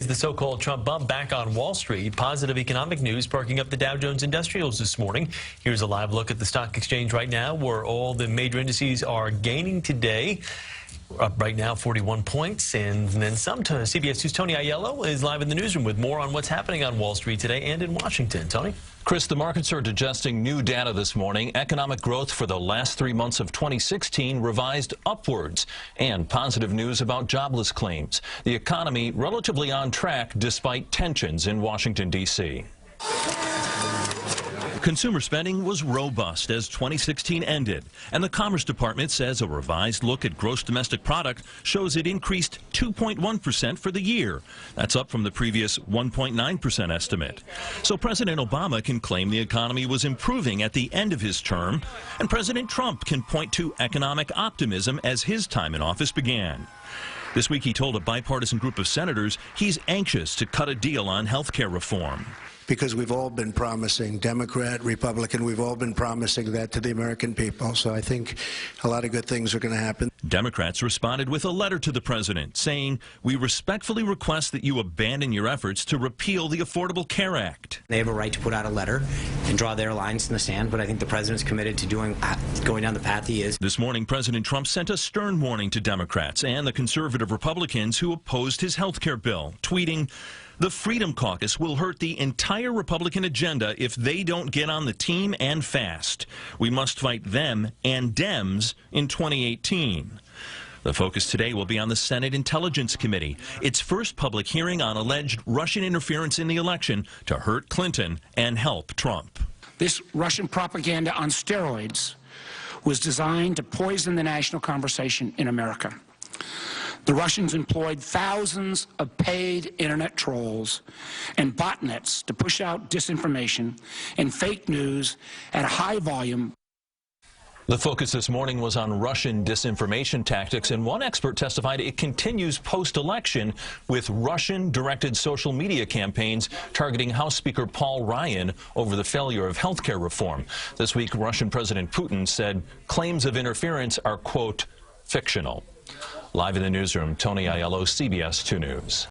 The so-called Trump bump back on Wall Street. Positive economic news sparking up the Dow Jones Industrials this morning. Here's a live look at the stock exchange right now, where all the major indices are gaining today. Up right now 41 points, and then some. CBS 2's Tony Aiello is live in the newsroom with more on what's happening on Wall Street today and in Washington. Tony? Chris, the markets are digesting new data this morning. Economic growth for the last 3 months of 2016 revised upwards, and positive news about jobless claims. The economy relatively on track despite tensions in Washington, D.C. Consumer spending was robust as 2016 ended, and the Commerce Department says a revised look at gross domestic product shows it increased 2.1% for the year. That's up from the previous 1.9% estimate. So President Obama can claim the economy was improving at the end of his term, and President Trump can point to economic optimism as his time in office began. This week he told a bipartisan group of senators he's anxious to cut a deal on health care reform. Because we've all been promising, Democrat, Republican, we've all been promising that to the American people. So I think a lot of good things are going to happen. Democrats responded with a letter to the president saying, "We respectfully request that you abandon your efforts to repeal the Affordable Care Act." They have a right to put out a letter and draw their lines in the sand, but I think the president's committed to going down the path he is. This morning, President Trump sent a stern warning to Democrats and the conservative Republicans who opposed his health care bill, tweeting, "The Freedom Caucus will hurt the entire Republican agenda if they don't get on the team and fast. We must fight them and Dems in 2018. The focus today will be on the Senate Intelligence Committee, its first public hearing on alleged Russian interference in the election to hurt Clinton and help Trump. This Russian propaganda on steroids was designed to poison the national conversation in America. The Russians employed thousands of paid internet trolls and botnets to push out disinformation and fake news at a high volume. The focus this morning was on Russian disinformation tactics, and one expert testified it continues post-election with Russian-directed social media campaigns targeting House Speaker Paul Ryan over the failure of health care reform. This week, Russian President Putin said claims of interference are, quote, fictional. Live in the newsroom, Tony Aiello, CBS 2 News.